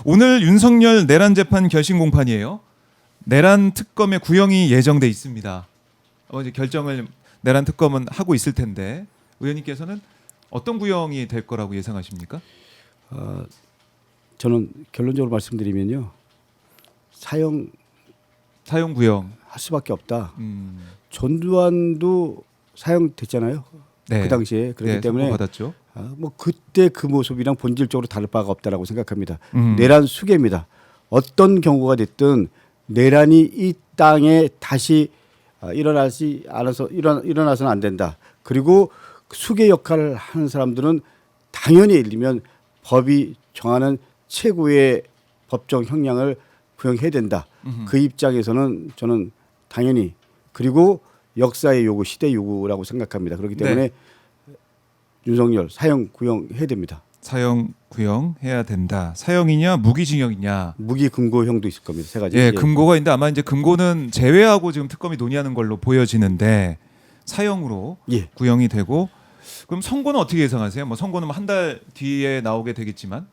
오늘 윤석열 내란 재판 결심 공판이에요. 내란 특검의 구형이 예정돼 있습니다. 이제 결정을 내란 특검은 하고 있을 텐데 의원님께서는 어떤 구형이 될 거라고 예상하십니까? 저는 결론적으로 말씀드리면요, 사형 사형 구형. 할 수밖에 없다. 전두환도 사형됐잖아요. 네. 그 당시에 그렇기 네, 때문에 받았죠. 뭐 그때 그 모습이랑 본질적으로 다를 바가 없다라고 생각합니다. 음. 내란 수계입니다. 어떤 경우가 됐든 내란이 이 땅에 다시 일어나서는 안 된다. 그리고 수계 역할을 하는 사람들은 당연히 예를 들면 법이 정하는 최고의 법정 형량을 구형해야 된다. 그 입장에서는 저는 당연히, 그리고 역사의 요구, 시대 요구라고 생각합니다. 그렇기 때문에 윤석열 사형 구형해야 됩니다. 사형 구형해야 된다. 사형이냐 무기징역이냐. 무기 금고형도 있을 겁니다. 세 가지. 예, 금고가 있는데 아마 이제 금고는 제외하고 지금 특검이 논의하는 걸로 보여지는데 사형으로 예. 구형이 되고, 그럼 선고는 어떻게 예상하세요? 뭐 선고는 한 달 뒤에 나오게 되겠지만.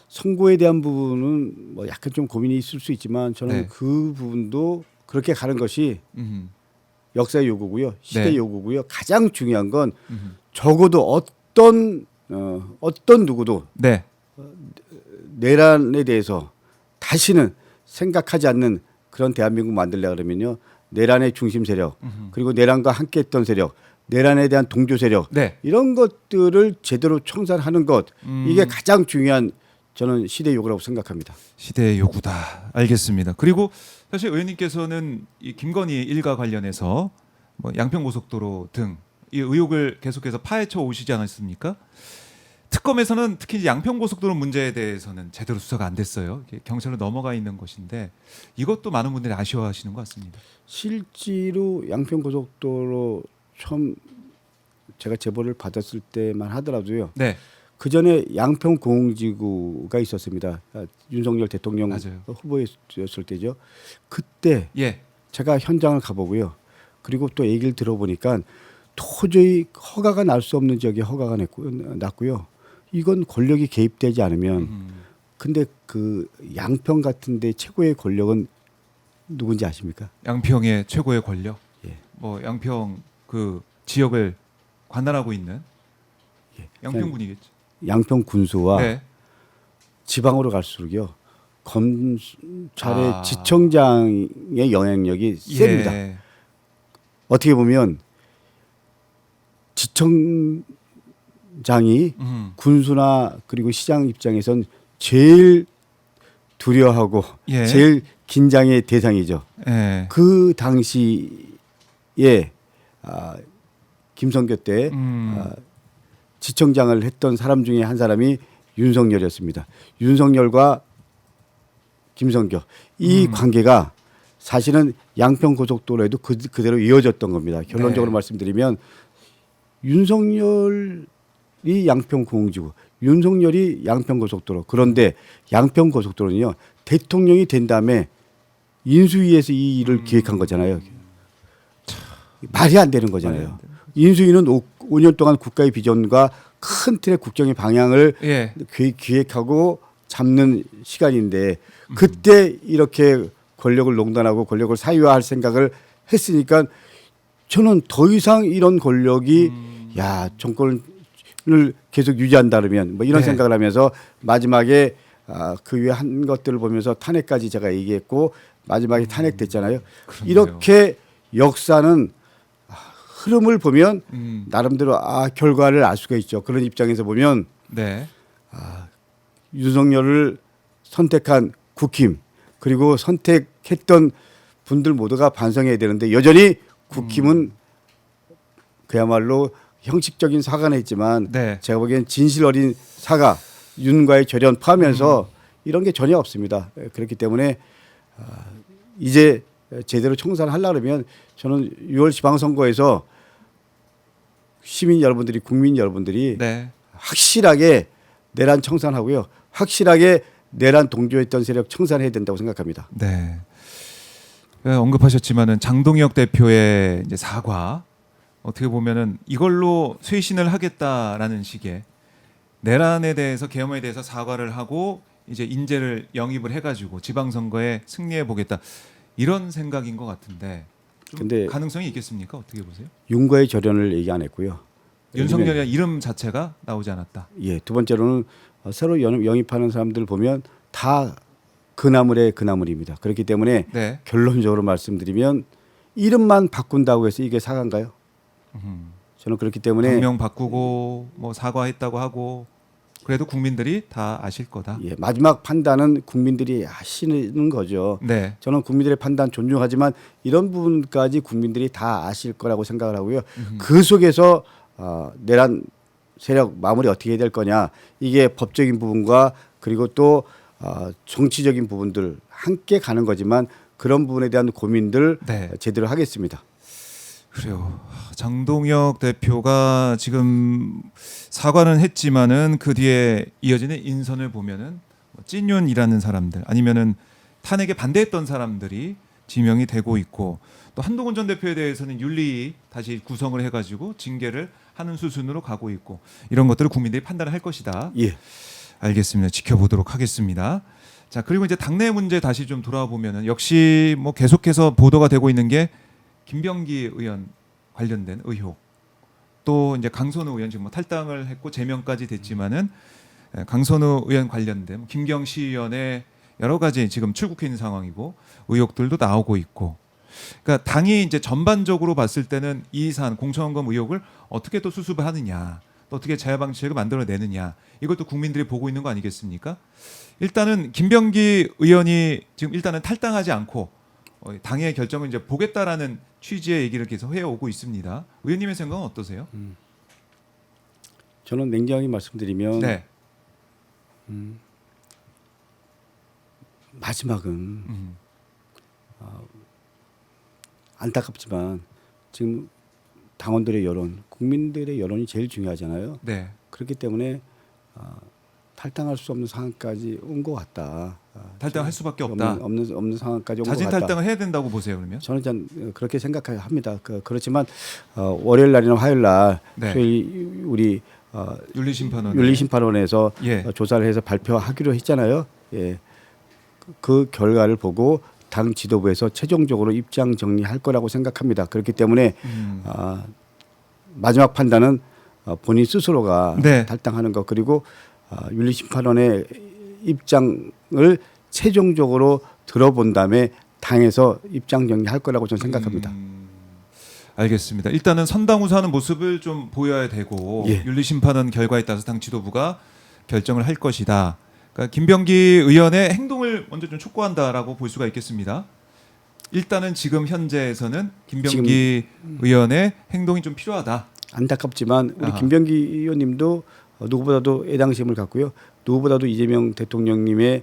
선고에 대한 부분은 뭐 약간 좀 고민이 있을 수 있지만 저는 네. 그 부분도 그렇게 가는 것이 역사의 요구고요, 시대 네. 요구고요. 가장 중요한 건 적어도 어떤 누구도 네. 내란에 대해서 다시는 생각하지 않는 그런 대한민국 만들려 그러면요, 내란의 중심 세력, 그리고 내란과 함께했던 세력, 내란에 대한 동조 세력, 네. 이런 것들을 제대로 청산하는 것, 이게 가장 중요한 저는 시대 요구라고 생각합니다. 시대의 요구다. 알겠습니다. 그리고 사실 의원님께서는 이 김건희 일가 관련해서 뭐 양평고속도로 등 이 의혹을 계속해서 파헤쳐 오시지 않았습니까? 특검에서는 특히 이제 양평고속도로 문제에 대해서는 제대로 수사가 안 됐어요. 이게 경찰로 넘어가 있는 것인데 이것도 많은 분들이 아쉬워하시는 것 같습니다. 실제로 양평고속도로 처음 제가 제보를 받았을 때만 하더라도요, 네, 그 전에 양평공지구가 있었습니다. 윤석열 대통령 맞아요. 후보였을 때죠. 그때 예, 제가 현장을 가보고요, 그리고 또 얘기를 들어보니까 도저히 허가가 날 수 없는 지역에 허가가 났고요. 이건 권력이 개입되지 않으면, 근데 그 양평 같은데 최고의 권력은 누군지 아십니까? 양평의 최고의 권력. 예. 뭐 양평 그 지역을 관할하고 있는 양평군이겠죠. 양평 군수와 네. 지방으로 갈수록요, 검찰의 지청장의 영향력이 셉니다. 예. 어떻게 보면 지청장이 군수나 그리고 시장 입장에선 제일 두려워하고 예. 제일 긴장의 대상이죠. 예. 그 당시에 김성교 때 지청장을 했던 사람 중에 한 사람이 윤석열이었습니다. 윤석열과 김성교 이 관계가 사실은 양평고속도로에도 그대로 이어졌던 겁니다. 결론적으로 네. 말씀드리면 윤석열이 양평공지구, 윤석열이 양평고속도로. 그런데 양평고속도로는요, 대통령이 된 다음에 인수위에서 이 일을 기획한 거잖아요. 말이 안 되는 거잖아요. 인수위는 5년 동안 국가의 비전과 큰 틀의 국정의 방향을 예. 기획하고 잡는 시간인데, 그때 이렇게 권력을 농단하고 권력을 사유화할 생각을 했으니까 저는 더 이상 이런 권력이 정권을 계속 유지한다면 뭐 이런 네. 생각을 하면서 마지막에 그 위에 한 것들을 보면서 탄핵까지 제가 얘기했고 마지막에 탄핵됐잖아요. 그렇네요. 이렇게 역사는 흐름을 보면 나름대로 결과를 알 수가 있죠. 그런 입장에서 보면 네. 윤석열을 선택한 국힘, 그리고 선택했던 분들 모두가 반성해야 되는데, 여전히 국힘은 그야말로 형식적인 사과는 했지만 네. 제가 보기엔 진실 어린 사과, 윤과의 절연 포함해서 이런 게 전혀 없습니다. 그렇기 때문에 이제 제대로 청산을 하려고 하면 저는 6월 지방선거에서 시민 여러분들이, 국민 여러분들이 네. 확실하게 내란 청산하고요, 확실하게 내란 동조했던 세력 청산해야 된다고 생각합니다. 네. 언급하셨지만은 장동혁 대표의 이제 사과, 어떻게 보면은 이걸로 쇄신을 하겠다라는 식의 내란에 대해서, 계엄에 대해서 사과를 하고 이제 인재를 영입을 해가지고 지방선거에 승리해 보겠다 이런 생각인 것 같은데 좀 근데 가능성이 있겠습니까? 어떻게 보세요? 윤과의 절연을 얘기 안 했고요. 윤석열이라는 이름 자체가 나오지 않았다. 예, 두 번째로는 새로 영입하는 사람들 보면 다 그나물의 그나물입니다. 그렇기 때문에 네. 결론적으로 말씀드리면 이름만 바꾼다고 해서 이게 사과인가요? 음. 저는 그렇기 때문에 당명 바꾸고 뭐 사과했다고 하고 그래도 국민들이 다 아실 거다. 예, 마지막 판단은 국민들이 하시는 거죠. 네. 저는 국민들의 판단 존중하지만 이런 부분까지 국민들이 다 아실 거라고 생각을 하고요. 그 속에서 내란 세력 마무리 어떻게 해야 될 거냐 이게 법적인 부분과 그리고 또 정치적인 부분들 함께 가는 거지만 그런 부분에 대한 고민들 네. 제대로 하겠습니다. 그래요. 장동혁 대표가 지금 사과는 했지만은 그 뒤에 이어지는 인선을 보면은 뭐 찐윤이라는 사람들 아니면은 탄핵에 반대했던 사람들이 지명이 되고 있고 또 한동훈 전 대표에 대해서는 윤리 다시 구성을 해가지고 징계를 하는 수순으로 가고 있고 이런 것들을 국민들이 판단을 할 것이다. 예. 알겠습니다. 지켜보도록 하겠습니다. 자 그리고 이제 당내 문제 다시 좀 돌아와 보면은 역시 뭐 계속해서 보도가 되고 있는 게 김병기 의원 관련된 의혹 또 이제 강선우 의원 지금 뭐 탈당을 했고 제명까지 됐지만은 강선우 의원 관련된 김경시 의원의 여러 가지 지금 출국해 있는 상황이고 의혹들도 나오고 있고 그러니까 당이 이제 전반적으로 봤을 때는 이 사안 공천원금 의혹을 어떻게 또 수습을 하느냐 또 어떻게 자야 방식을 만들어내느냐 이것도 국민들이 보고 있는 거 아니겠습니까? 일단은 김병기 의원이 지금 일단은 탈당하지 않고 당의 결정을 이제 보겠다라는 취지의 얘기를 계속 해오고 있습니다. 의원님의 생각은 어떠세요? 저는 냉정하게 말씀드리면 네. 마지막은 안타깝지만 지금 당원들의 여론, 국민들의 여론이 제일 중요하잖아요. 네. 그렇기 때문에 탈당할 수 없는 상황까지 온 것 같다. 탈당할 수밖에 없다. 없는 상황까지 온 것 자진 같다. 탈당을 해야 된다고 보세요, 그러면? 저는 전 그렇게 생각합니다. 그렇지만 월요일 날이나 화요일 날 네. 저희 우리 윤리심판원 윤리심판원에서 예. 조사를 해서 발표하기로 했잖아요. 예. 그 결과를 보고 당 지도부에서 최종적으로 입장 정리할 거라고 생각합니다. 그렇기 때문에 마지막 판단은 본인 스스로가 네. 탈당하는 것 그리고 윤리심판원의 입장을 최종적으로 들어본 다음에 당에서 입장 정리할 거라고 저는 생각합니다. 알겠습니다. 일단은 선당우사하는 모습을 좀 보여야 되고 예. 윤리심판원 결과에 따라서 당 지도부가 결정을 할 것이다. 그러니까 김병기 의원의 행동을 먼저 좀 촉구한다라고 볼 수가 있겠습니다. 일단은 지금 현재에서는 김병기 의원의 행동이 좀 필요하다. 안타깝지만 우리 아하. 김병기 의원님도 누구보다도 애당심을 갖고요. 누구보다도 이재명 대통령님의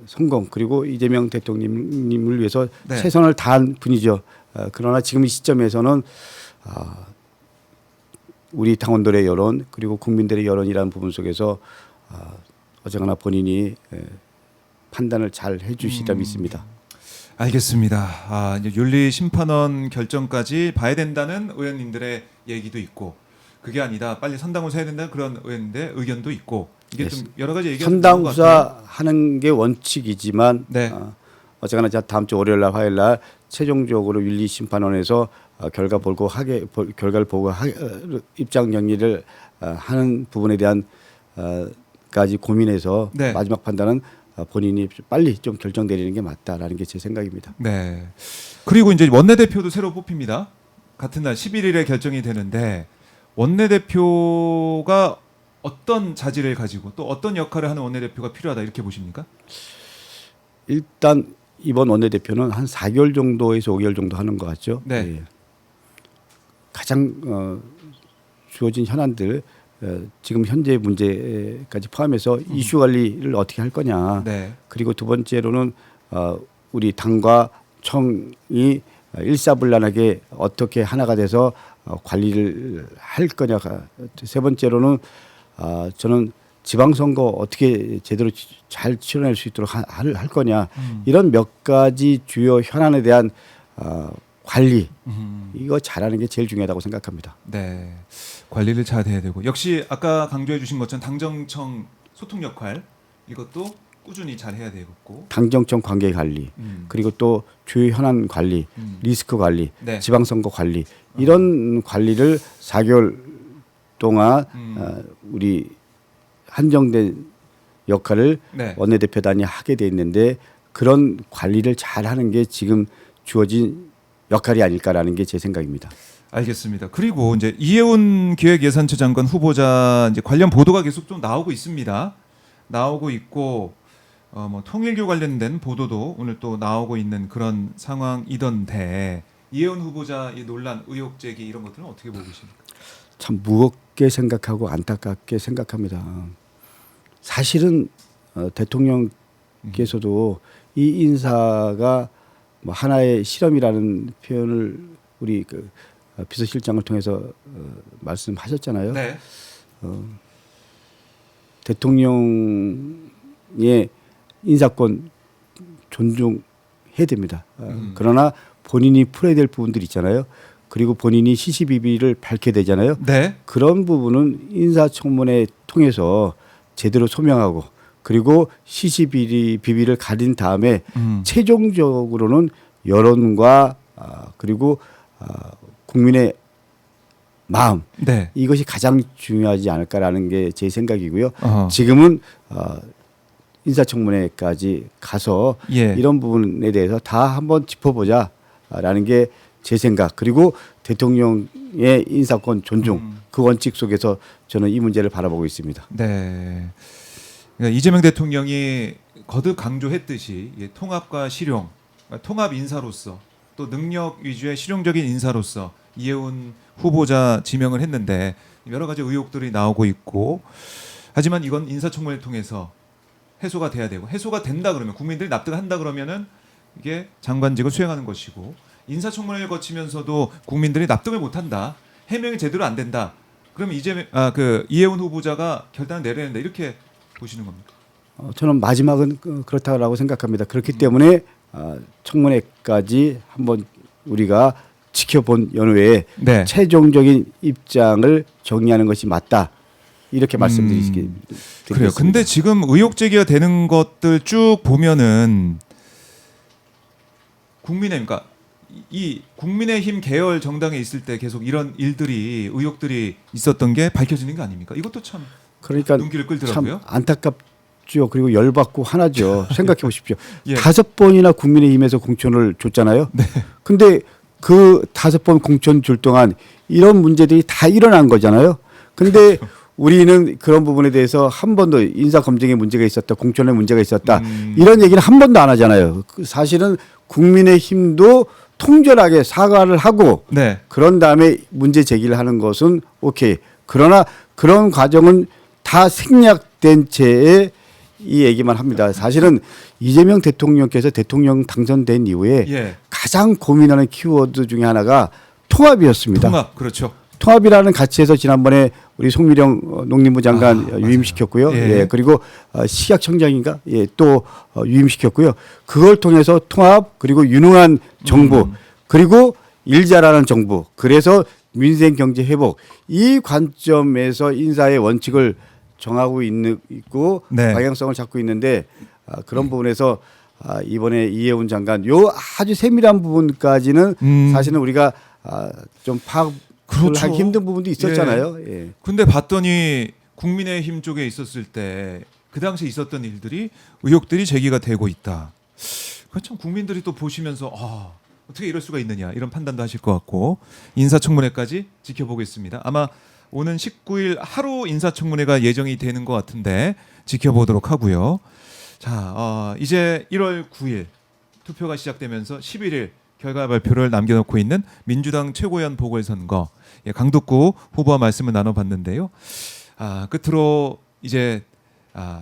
성공 그리고 이재명 대통령님을 위해서 네. 최선을 다한 분이죠. 그러나 지금 이 시점에서는 우리 당원들의 여론 그리고 국민들의 여론이라는 부분 속에서 어쨌거나 본인이 판단을 잘 해주시리라 믿습니다. 알겠습니다. 이제 윤리심판원 결정까지 봐야 된다는 의원님들의 얘기도 있고 그게 아니다. 빨리 선당우사 해야 된다는 그런 의원들의 의견도 있고 이게 좀 여러 가지 얘기가 있는 것 같아요. 선당우사하는 게 원칙이지만 네. 어쨌거나 다음 주 월요일 날 화요일 날 최종적으로 윤리심판원에서 결과를 보고 입장 정리를 하는 부분에 대한 까지 고민해서 네. 마지막 판단은 본인이 빨리 좀 결정 내리는 게 맞다라는 게 제 생각입니다. 네. 그리고 이제 원내대표도 새로 뽑힙니다. 같은 날 11일에 결정이 되는데 원내대표가 어떤 자질을 가지고 또 어떤 역할을 하는 원내대표가 필요하다 이렇게 보십니까? 일단 이번 원내대표는 한 4개월 정도에서 5개월 정도 하는 것 같죠. 네. 예. 가장 주어진 현안들 지금 현재 문제까지 포함해서 이슈 관리를 어떻게 할 거냐. 네. 그리고 두 번째로는 우리 당과 청이 일사불란하게 어떻게 하나가 돼서 관리를 할 거냐가 세 번째로는 저는 지방선거 어떻게 제대로 잘 치러낼 수 있도록 할 거냐 이런 몇 가지 주요 현안에 대한 관리 이거 잘하는 게 제일 중요하다고 생각합니다. 네. 관리를 잘 해야 되고 역시 아까 강조해 주신 것처럼 당정청 소통 역할 이것도 꾸준히 잘 해야 되겠고. 당정청 관계 관리, 그리고 또 주요 현안 관리, 리스크 관리, 네. 지방선거 관리 이런 관리를 4개월 동안 우리 한정된 역할을 네. 원내대표단이 하게 돼 있는데 그런 관리를 잘하는 게 지금 주어진 역할이 아닐까라는 게 제 생각입니다. 알겠습니다. 그리고 이제 이해운 기획예산처 장관 후보자 이제 관련 보도가 계속 좀 나오고 있습니다. 나오고 있고 뭐 통일교 관련된 보도도 오늘 또 나오고 있는 그런 상황이던데 이해운 후보자 이 논란, 의혹 제기 이런 것들은 어떻게 보고 계십니까? 참 무겁게 생각하고 안타깝게 생각합니다. 사실은 대통령께서도 이 인사가 뭐 하나의 실험이라는 표현을 우리 그 비서실장을 통해서 말씀하셨잖아요. 네. 대통령의 인사권 존중해야 됩니다. 그러나 본인이 풀어야 될 부분들 있잖아요. 그리고 본인이 시시비비를 밝혀야 되잖아요. 네. 그런 부분은 인사청문회 통해서 제대로 소명하고 그리고 시시비비를 가린 다음에 최종적으로는 여론과 그리고 국민의 마음 네. 이것이 가장 중요하지 않을까라는 게 제 생각이고요. 어허. 지금은 인사청문회까지 가서 예. 이런 부분에 대해서 다 한번 짚어보자라는 게 제 생각. 그리고 대통령의 인사권 존중 그 원칙 속에서 저는 이 문제를 바라보고 있습니다. 네. 그러니까 이재명 대통령이 거듭 강조했듯이 통합과 실용, 그러니까 통합 인사로서 또 능력 위주의 실용적인 인사로서 이해운 후보자 지명을 했는데 여러 가지 의혹들이 나오고 있고 하지만 이건 인사청문회를 통해서 해소가 돼야 되고 해소가 된다 그러면 국민들이 납득한다 그러면은 이게 장관직을 수행하는 것이고 인사청문회를 거치면서도 국민들이 납득을 못한다 해명이 제대로 안 된다 그러면 이해운 후보자가 결단을 내려야 된다 이렇게 보시는 겁니까? 저는 마지막은 그렇다고 생각합니다. 그렇기 때문에 청문회까지 한번 우리가 지켜본 연후에 네. 최종적인 입장을 정리하는 것이 맞다. 이렇게 말씀드리겠습니다. 그래요. 근데 지금 의혹 제기가 되는 것들 쭉 보면은 그러니까 이 국민의힘 계열 정당에 있을 때 계속 이런 일들이 의혹들이 있었던 게 밝혀지는 게 아닙니까? 이것도 참 그러니까 눈길을 끌더라고요. 참 안타깝죠. 그리고 열받고 화나죠. 생각해 보십시오. 예. 5번이나 국민의힘에서 공천을 줬잖아요. 네. 근데 그 5번 공천 줄 동안 이런 문제들이 다 일어난 거잖아요. 근데 우리는 그런 부분에 대해서 한 번도 인사 검증에 문제가 있었다, 공천에 문제가 있었다 이런 얘기를 한 번도 안 하잖아요. 사실은 국민의힘도 통절하게 사과를 하고 네. 그런 다음에 문제 제기를 하는 것은 오케이. 그러나 그런 과정은 다 생략된 채에 이 얘기만 합니다. 사실은 이재명 대통령께서 대통령 당선된 이후에 예. 가장 고민하는 키워드 중에 하나가 통합이었습니다. 통합 그렇죠. 통합이라는 가치에서 지난번에 우리 송미령 농림부 장관 유임시켰고요. 예. 예. 그리고 식약청장인가 또 유임시켰고요. 그걸 통해서 통합 그리고 유능한 정부 그리고 일 잘하는 정부 그래서 민생 경제 회복 이 관점에서 인사의 원칙을 정하고 있고 네. 방향성을 잡고 있는데 그런 부분에서 이번에 이해운 장관 요 아주 세밀한 부분까지는 사실은 우리가 좀 파악을 그렇죠. 하기 힘든 부분도 있었잖아요. 예. 근데 봤더니 국민의힘 쪽에 있었을 때 그 당시에 있었던 일들이 의혹들이 제기가 되고 있다. 그참 국민들이 또 보시면서 어떻게 이럴 수가 있느냐 이런 판단도 하실 것 같고 인사청문회까지 지켜보겠습니다. 아마 오는 19일 하루 인사청문회가 예정이 되는 것 같은데 지켜보도록 하고요. 자, 이제 1월 9일 투표가 시작되면서 11일 결과 발표를 남겨놓고 있는 민주당 최고위원 보궐선거 강덕구 후보와 말씀을 나눠봤는데요. 끝으로 이제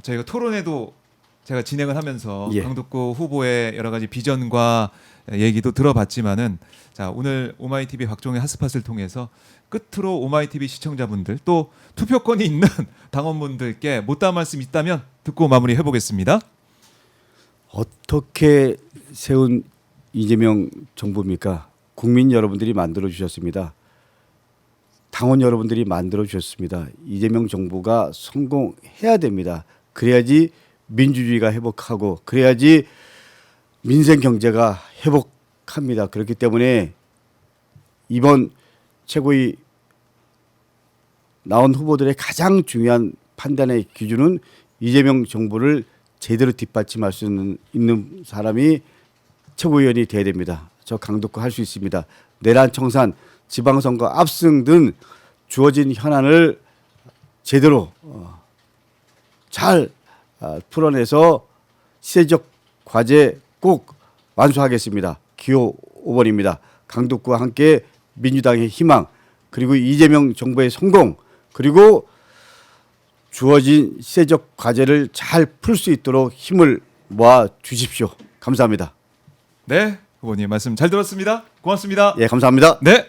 저희가 토론회도 제가 진행을 하면서 예. 강덕구 후보의 여러 가지 비전과 얘기도 들어봤지만은 자 오늘 오마이TV 박종의 핫스팟을 통해서 끝으로 오마이TV 시청자분들 또 투표권이 있는 당원분들께 못다한 말씀 있다면 듣고 마무리해 보겠습니다. 어떻게 세운 이재명 정부입니까? 국민 여러분들이 만들어 주셨습니다. 당원 여러분들이 만들어 주셨습니다. 이재명 정부가 성공해야 됩니다. 그래야지 민주주의가 회복하고 그래야지 민생 경제가 회복합니다. 그렇기 때문에 이번 최고위 나온 후보들의 가장 중요한 판단의 기준은 이재명 정부를 제대로 뒷받침할 수 있는 사람이 최고위원이 돼야 됩니다. 저 강독구 할 수 있습니다. 내란 청산, 지방선거 압승 등 주어진 현안을 제대로 잘 풀어내서 시대적 과제 꼭 완수하겠습니다. 기호 5번입니다. 강독구와 함께 민주당의 희망, 그리고 이재명 정부의 성공, 그리고 주어진 시대적 과제를 잘 풀 수 있도록 힘을 모아 주십시오. 감사합니다. 네, 후보님 말씀 잘 들었습니다. 고맙습니다. 예, 감사합니다. 네.